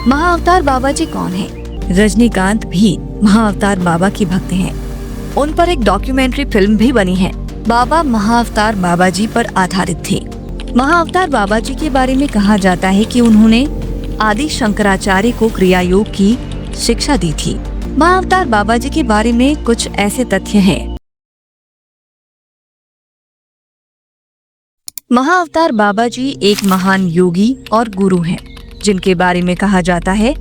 महाअवतार बाबा जी कौन है? रजनीकांत भी महाअवतार बाबा की भक्त हैं। उन पर एक डॉक्यूमेंट्री फिल्म भी बनी है। बाबा महाअवतार बाबा जी पर आधारित थे। महाअवतार बाबा जी के बारे में कहा जाता है कि उन्होंने आदि शंकराचार्य को क्रिया योग की शिक्षा दी थी। महाअवतार बाबा जी के बारे में कुछ ऐसे तथ्य हैं। महाअवतार बाबा जी एक महान योगी और गुरु हैं, जिनके बारे में कहा जाता है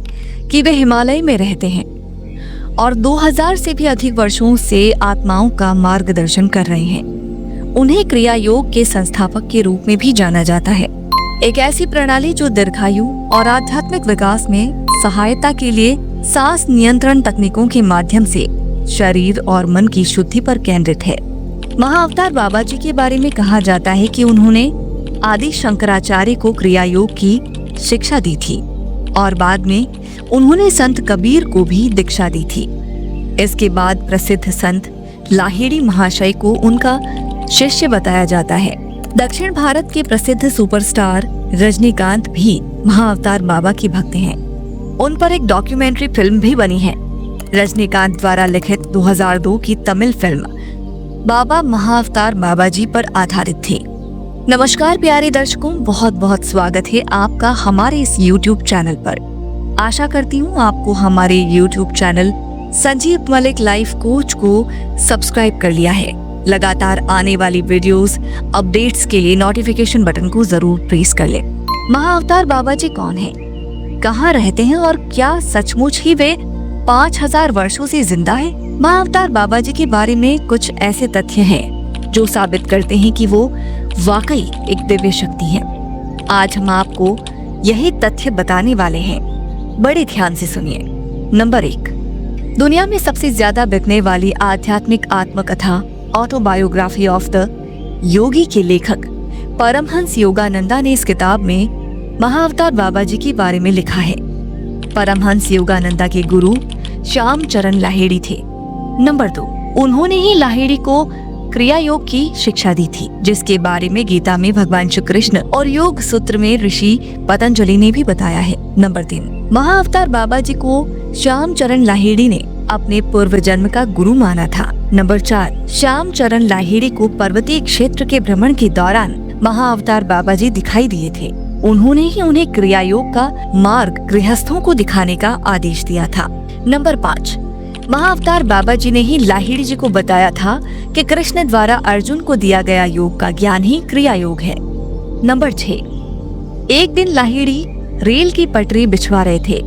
कि वे हिमालय में रहते हैं और 2000 से भी अधिक वर्षों से आत्माओं का मार्गदर्शन कर रहे हैं। उन्हें क्रिया योग के संस्थापक के रूप में भी जाना जाता है, एक ऐसी प्रणाली जो दीर्घायु और आध्यात्मिक विकास में सहायता के लिए सांस नियंत्रण तकनीकों के माध्यम से शरीर और मन की शुद्धि पर केंद्रित है। महाअवतार बाबा जी के बारे में कहा जाता है कि उन्होंने आदि शंकराचार्य को क्रिया योग की शिक्षा दी थी और बाद में उन्होंने संत कबीर को भी दीक्षा दी थी। इसके बाद प्रसिद्ध संत लाहिड़ी महाशय को उनका शिष्य बताया जाता है। दक्षिण भारत के प्रसिद्ध सुपरस्टार रजनीकांत भी महाअवतार बाबा के भक्त हैं। उन पर एक डॉक्यूमेंट्री फिल्म भी बनी है। रजनीकांत द्वारा लिखित 2002 की तमिल फिल्म बाबा महाअवतार बाबा जी पर आधारित थी। नमस्कार प्यारे दर्शकों, बहुत बहुत स्वागत है आपका हमारे इस YouTube चैनल पर। आशा करती हूँ आपको हमारे YouTube channel Sanjeev Malik life coach को सब्सक्राइब कर लिया है। लगातार आने वाली वीडियोस अपडेट्स के लिए नोटिफिकेशन बटन को जरूर प्रेस कर ले। महाअवतार बाबा जी कौन है, कहाँ रहते हैं और क्या सचमुच ही वे 5000 वर्षों से जिंदा है? महाअवतार बाबा जी के बारे में कुछ ऐसे तथ्य हैं जो साबित करते हैं कि वो वाकई एक दिव्य शक्ति है। आज हम आपको यही तथ्य बताने वाले हैं, बड़े ध्यान से सुनिए। नंबर 1, दुनिया में सबसे ज्यादा बिकने वाली आध्यात्मिक आत्मकथा ऑटोबायोग्राफी ऑफ द योगी के लेखक परमहंस योगानंदा ने इस किताब में महाअवतार बाबा जी के बारे में लिखा है। परमहंस योगानंदा के गुरु श्याम चरण लाहिड़ी थे। नंबर 2, उन्होंने ही लाहिड़ी को क्रिया योग की शिक्षा दी थी, जिसके बारे में गीता में भगवान श्री कृष्ण और योग सूत्र में ऋषि पतंजलि ने भी बताया है। नंबर 3, महाअवतार बाबा जी को श्याम चरण लाहिड़ी ने अपने पूर्व जन्म का गुरु माना था। नंबर 4, श्याम चरण लाहिड़ी को पर्वतीय क्षेत्र के भ्रमण के दौरान महाअवतार बाबा जी दिखाई दिए थे। उन्होंने ही उन्हें क्रिया योग का मार्ग गृहस्थों को दिखाने का आदेश दिया था। नंबर 5, महाअवतार बाबा जी ने ही लाहिड़ी जी को बताया था कि कृष्ण द्वारा अर्जुन को दिया गया योग का ज्ञान ही क्रिया योग है। नंबर 6, एक दिन लाहिड़ी रेल की पटरी बिछवा रहे थे,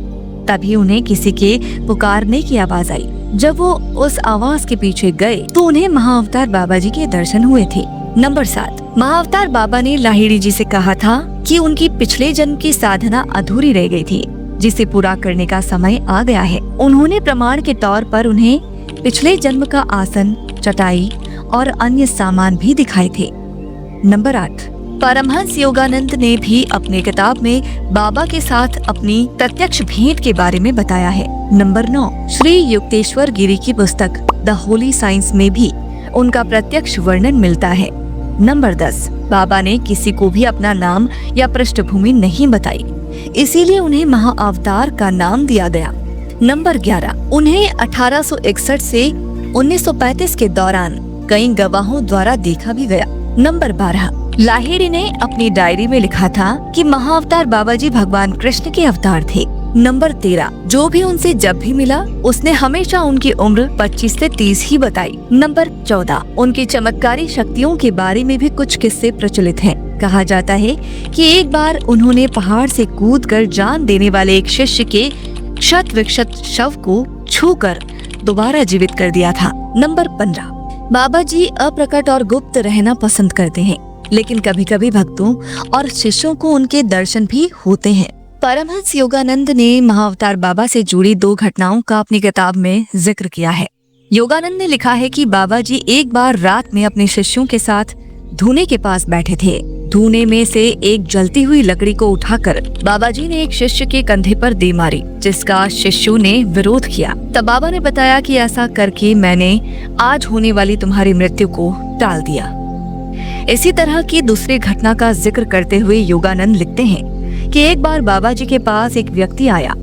तभी उन्हें किसी के पुकारने की आवाज आई। जब वो उस आवाज के पीछे गए तो उन्हें महाअवतार बाबा जी के दर्शन हुए थे। नंबर 7, महाअवतार बाबा ने लाहिड़ी जी से कहा था कि उनकी पिछले जन्म की साधना अधूरी रह गई थी, जिसे पूरा करने का समय आ गया है। उन्होंने प्रमाण के तौर पर उन्हें पिछले जन्म का आसन, चटाई और अन्य सामान भी दिखाए थे। नंबर 8, परमहंस योगानंद ने भी अपने किताब में बाबा के साथ अपनी प्रत्यक्ष भेंट के बारे में बताया है। नंबर 9, श्री युक्तेश्वर गिरी की पुस्तक द होली साइंस में भी उनका प्रत्यक्ष वर्णन मिलता है। नंबर 10, बाबा ने किसी को भी अपना नाम या पृष्ठभूमि नहीं बताई, इसीलिए उन्हें महाअवतार का नाम दिया गया। नंबर 11, उन्हें 1861 से 1935 के दौरान कई गवाहों द्वारा देखा भी गया। नंबर 12, लाहिड़ी ने अपनी डायरी में लिखा था कि महाअवतार बाबा जी भगवान कृष्ण के अवतार थे। नंबर 13, जो भी उनसे जब भी मिला उसने हमेशा उनकी उम्र 25 से 30 ही बताई। नंबर 14, उनकी चमत्कारी शक्तियों के बारे में भी कुछ किस्से प्रचलित हैं। कहा जाता है कि एक बार उन्होंने पहाड़ से कूदकर जान देने वाले एक शिष्य के क्षत विक्षत शव को छूकर दोबारा जीवित कर दिया था। नंबर 15, बाबा जी अप्रकट और गुप्त रहना पसंद करते हैं, लेकिन कभी कभी भक्तों और शिष्यों को उनके दर्शन भी होते हैं। परमहंस योगानंद ने महाअवतार बाबा से जुड़ी 2 घटनाओं का अपनी किताब में जिक्र किया है। योगानंद ने लिखा है कि बाबा जी एक बार रात में अपने शिष्यों के साथ धूने के पास बैठे थे। धूने में से एक जलती हुई लकड़ी को उठाकर बाबा जी ने एक शिष्य के कंधे पर दे मारी, जिसका शिष्यों ने विरोध किया। तब बाबा ने बताया कि ऐसा करके मैंने आज होने वाली तुम्हारी मृत्यु को टाल दिया। इसी तरह की दूसरी घटना का जिक्र करते हुए योगानंद लिखते हैं कि एक बार बाबा जी के पास एक व्यक्ति आया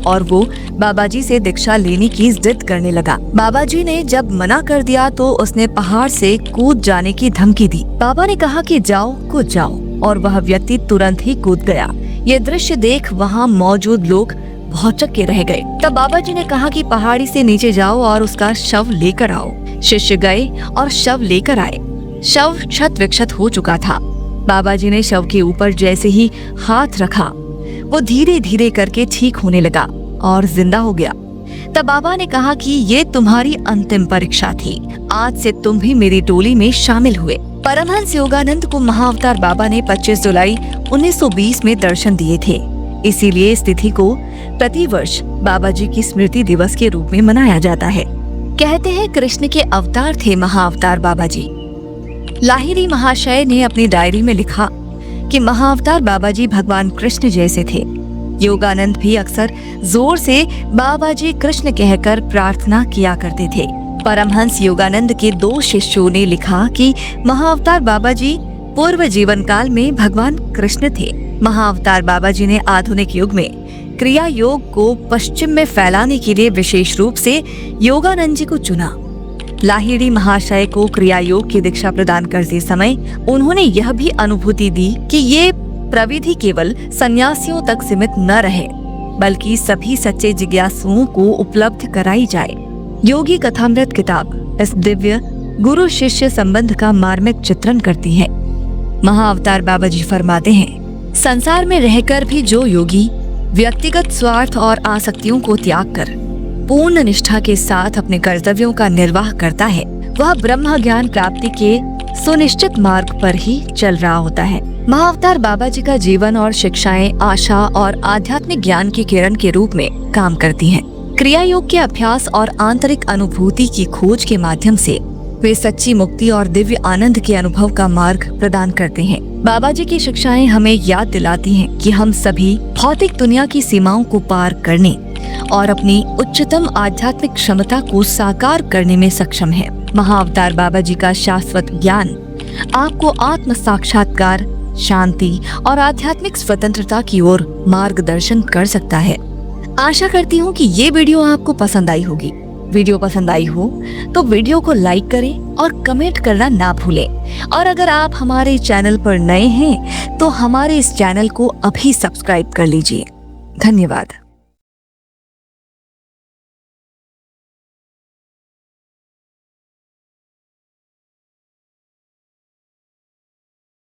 और वो बाबा जी से दीक्षा लेने की जिद करने लगा। बाबा जी ने जब मना कर दिया तो उसने पहाड़ से कूद जाने की धमकी दी। बाबा ने कहा कि जाओ, कूद जाओ, और वह व्यक्ति तुरंत ही कूद गया। ये दृश्य देख वहाँ मौजूद लोग भौचक्के रह गए। तब बाबा जी ने कहा कि पहाड़ी से नीचे जाओ और उसका शव लेकर आओ। शिष्य गए और शव लेकर आए। शव क्षत विक्षत हो चुका था। बाबा जी ने शव के ऊपर जैसे ही हाथ रखा, वो धीरे धीरे करके ठीक होने लगा और जिंदा हो गया। तब बाबा ने कहा कि ये तुम्हारी अंतिम परीक्षा थी, आज से तुम भी मेरी टोली में शामिल हुए। परमहंस योगानंद को महाअवतार बाबा ने 25 जुलाई 1920 में दर्शन दिए थे। इसीलिए इस तिथि को प्रतिवर्ष बाबा जी की स्मृति दिवस के रूप में मनाया जाता है। कहते हैं कृष्ण के अवतार थे महाअवतार बाबा जी। लाहिरी महाशय ने अपनी डायरी में लिखा कि महाअवतार बाबा जी भगवान कृष्ण जैसे थे। योगानंद भी अक्सर जोर से बाबा जी कृष्ण कहकर प्रार्थना किया करते थे। परमहंस योगानंद के 2 शिष्यों ने लिखा कि महाअवतार बाबा जी पूर्व जीवन काल में भगवान कृष्ण थे। महाअवतार बाबा जी ने आधुनिक युग में क्रिया योग को पश्चिम में फैलाने के लिए विशेष रूप से योगानंद जी को चुना। लाहिड़ी महाशय को क्रिया योग की दीक्षा प्रदान करते समय उन्होंने यह भी अनुभूति दी कि ये प्रविधि केवल सन्यासियों तक सीमित न रहे, बल्कि सभी सच्चे जिज्ञासुओं को उपलब्ध कराई जाए। योगी कथामृत किताब इस दिव्य गुरु शिष्य संबंध का मार्मिक चित्रण करती है। महाअवतार बाबा जी फरमाते हैं, संसार में रहकर भी जो योगी व्यक्तिगत स्वार्थ और आसक्तियों को त्याग कर पूर्ण निष्ठा के साथ अपने कर्तव्यों का निर्वाह करता है, वह ब्रह्म ज्ञान प्राप्ति के सुनिश्चित मार्ग पर ही चल रहा होता है। महाअवतार बाबा जी का जीवन और शिक्षाएं आशा और आध्यात्मिक ज्ञान की किरण के रूप में काम करती हैं। क्रिया योग के अभ्यास और आंतरिक अनुभूति की खोज के माध्यम से वे सच्ची मुक्ति और दिव्य आनंद के अनुभव का मार्ग प्रदान करते हैं। बाबा जी की शिक्षाएं हमें याद दिलाती हैं कि हम सभी भौतिक दुनिया की सीमाओं को पार करने और अपनी उच्चतम आध्यात्मिक क्षमता को साकार करने में सक्षम है। महाअवतार बाबा जी का शाश्वत ज्ञान आपको आत्म साक्षात्कार, शांति और आध्यात्मिक स्वतंत्रता की ओर मार्गदर्शन कर सकता है। आशा करती हूँ कि ये वीडियो आपको पसंद आई होगी। वीडियो पसंद आई हो तो वीडियो को लाइक करें और कमेंट करना ना भूलें। और अगर आप हमारे चैनल पर नए हैं तो हमारे इस चैनल को अभी सब्सक्राइब कर लीजिए। धन्यवाद।